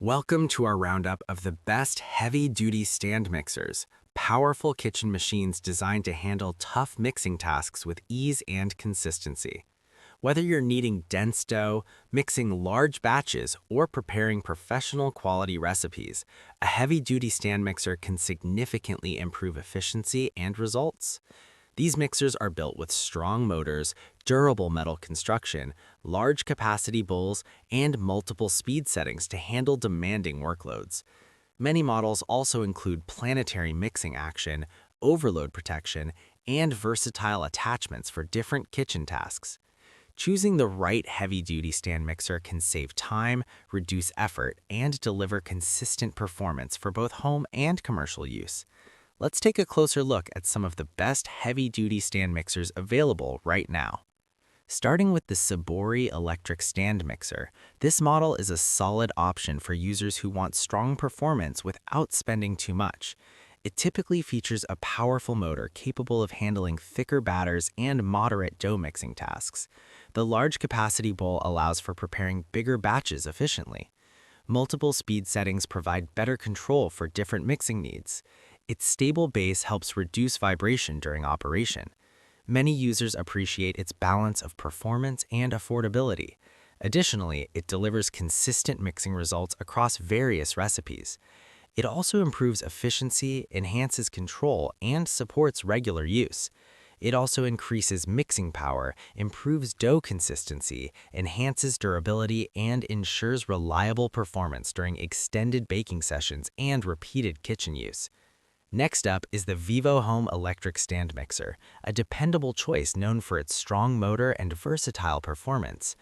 Welcome to our roundup of the best heavy-duty stand mixers, powerful kitchen machines designed to handle tough mixing tasks with ease and consistency. Whether you're kneading dense dough, mixing large batches, or preparing professional quality recipes, a heavy-duty stand mixer can significantly improve efficiency and results. These mixers are built with strong motors, durable metal construction, large capacity bowls, and multiple speed settings to handle demanding workloads. Many models also include planetary mixing action, overload protection, and versatile attachments for different kitchen tasks. Choosing the right heavy-duty stand mixer can save time, reduce effort, and deliver consistent performance for both home and commercial use. Let's take a closer look at some of the best heavy-duty stand mixers available right now. Starting with the Sabori electric stand mixer, this model is a solid option for users who want strong performance without spending too much. It typically features a powerful motor capable of handling thicker batters and moderate dough mixing tasks. The large capacity bowl allows for preparing bigger batches efficiently. Multiple speed settings provide better control for different mixing needs. Its stable base helps reduce vibration during operation. Many users appreciate its balance of performance and affordability. Additionally, it delivers consistent mixing results across various recipes. It also improves efficiency, enhances control, and supports regular use. It also increases mixing power, improves dough consistency, enhances durability, and ensures reliable performance during extended baking sessions and repeated kitchen use. Next up is the Vivo Home electric stand mixer, a dependable choice known for its strong motor and versatile performance.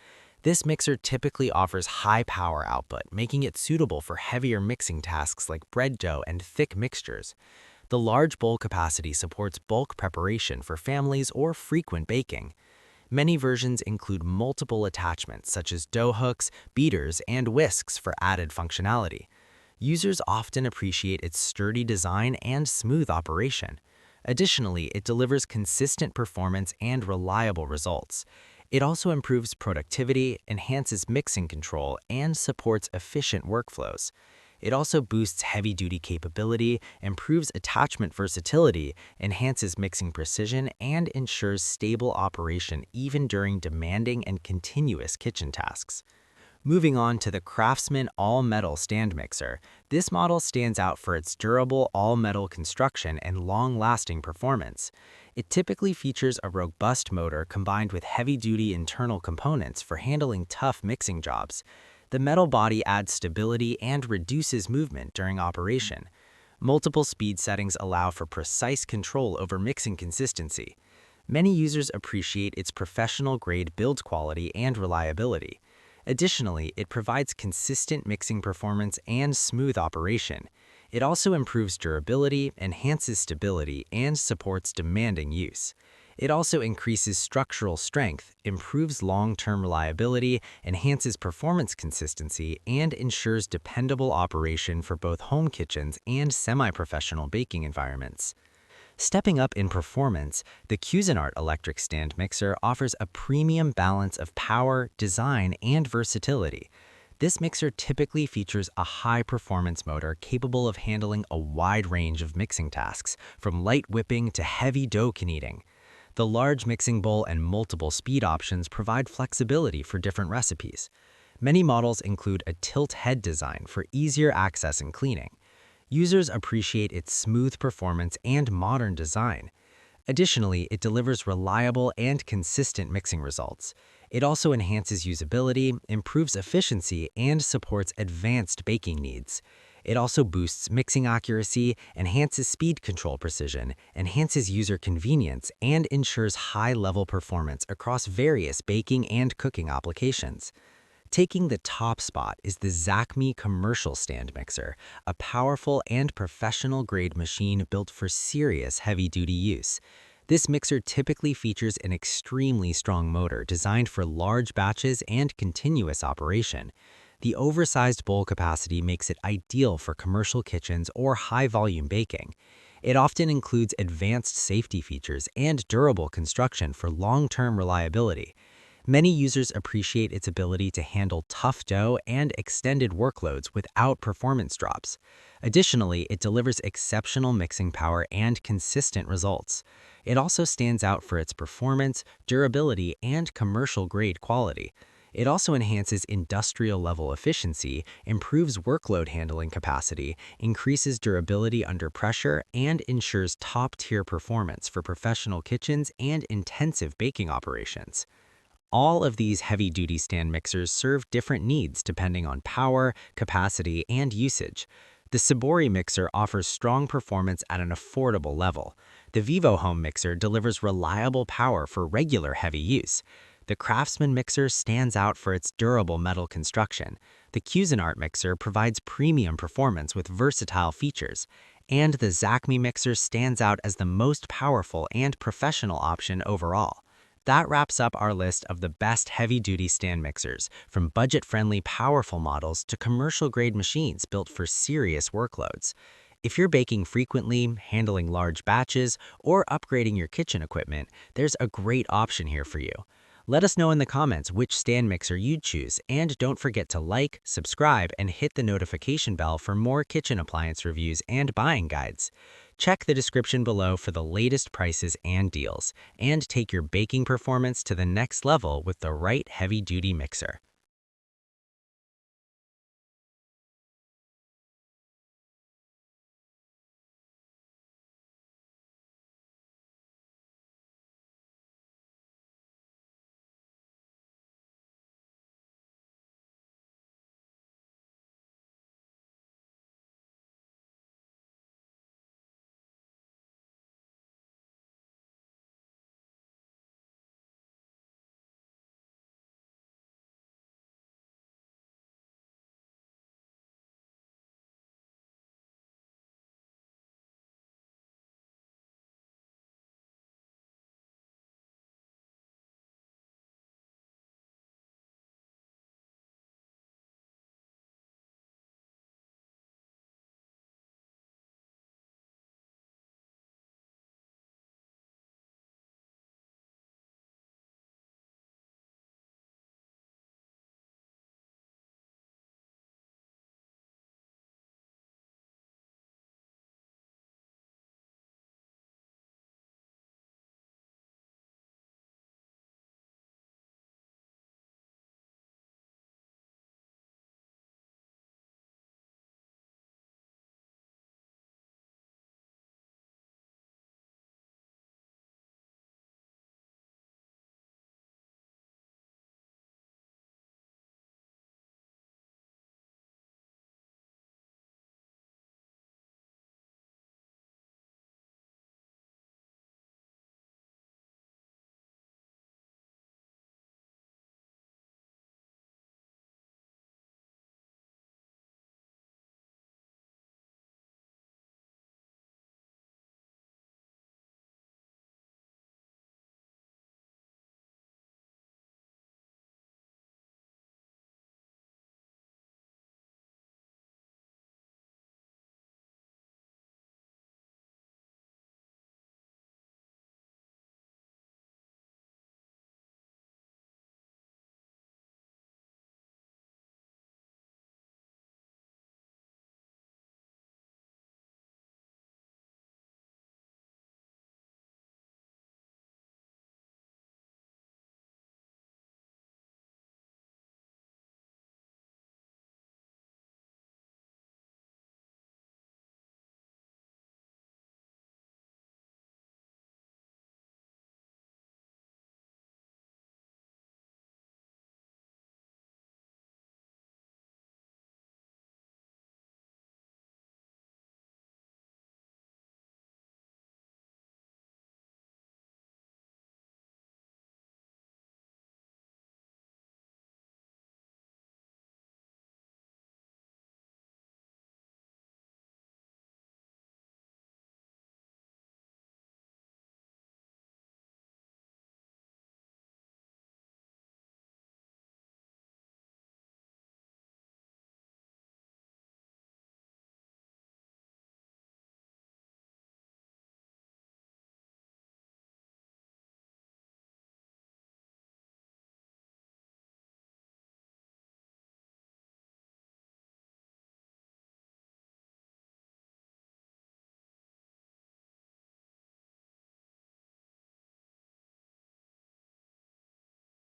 This mixer typically offers high power output, making it suitable for heavier mixing tasks like bread dough and thick mixtures. The large bowl capacity supports bulk preparation for families or frequent baking. Many versions include multiple attachments such as dough hooks, beaters, and whisks for added functionality. Users often appreciate its sturdy design and smooth operation. Additionally, it delivers consistent performance and reliable results. It also improves productivity, enhances mixing control, and supports efficient workflows. It also boosts heavy-duty capability, improves attachment versatility, enhances mixing precision, and ensures stable operation even during demanding and continuous kitchen tasks. Moving on to the Craftsman all-metal stand mixer, this model stands out for its durable all-metal construction and long-lasting performance. It typically features a robust motor combined with heavy-duty internal components for handling tough mixing jobs. The metal body adds stability and reduces movement during operation. Multiple speed settings allow for precise control over mixing consistency. Many users appreciate its professional-grade build quality and reliability. Additionally, it provides consistent mixing performance and smooth operation. It also improves durability, enhances stability, and supports demanding use. It also increases structural strength, improves long-term reliability, enhances performance consistency, and ensures dependable operation for both home kitchens and semi-professional baking environments. Stepping up in performance, the Cuisinart electric stand mixer offers a premium balance of power, design, and versatility. This mixer typically features a high-performance motor capable of handling a wide range of mixing tasks, from light whipping to heavy dough kneading. The large mixing bowl and multiple speed options provide flexibility for different recipes. Many models include a tilt head design for easier access and cleaning. Users appreciate its smooth performance and modern design. Additionally, it delivers reliable and consistent mixing results. It also enhances usability, improves efficiency, and supports advanced baking needs. It also boosts mixing accuracy, enhances speed control precision, enhances user convenience, and ensures high-level performance across various baking and cooking applications. Taking the top spot is the Zacme commercial stand mixer, a powerful and professional-grade machine built for serious heavy-duty use. This mixer typically features an extremely strong motor designed for large batches and continuous operation. The oversized bowl capacity makes it ideal for commercial kitchens or high-volume baking. It often includes advanced safety features and durable construction for long-term reliability. Many users appreciate its ability to handle tough dough and extended workloads without performance drops. Additionally, it delivers exceptional mixing power and consistent results. It also stands out for its performance, durability, and commercial-grade quality. It also enhances industrial-level efficiency, improves workload handling capacity, increases durability under pressure, and ensures top-tier performance for professional kitchens and intensive baking operations. All of these heavy-duty stand mixers serve different needs depending on power, capacity, and usage. The Sabori mixer offers strong performance at an affordable level. The Vivo Home mixer delivers reliable power for regular heavy use. The Craftsman mixer stands out for its durable metal construction. The Cuisinart mixer provides premium performance with versatile features. And the Zacme mixer stands out as the most powerful and professional option overall. That wraps up our list of the best heavy-duty stand mixers, from budget-friendly, powerful models to commercial-grade machines built for serious workloads. If you're baking frequently, handling large batches, or upgrading your kitchen equipment, there's a great option here for you. Let us know in the comments which stand mixer you'd choose, and don't forget to like, subscribe, and hit the notification bell for more kitchen appliance reviews and buying guides. Check the description below for the latest prices and deals, and take your baking performance to the next level with the right heavy-duty mixer.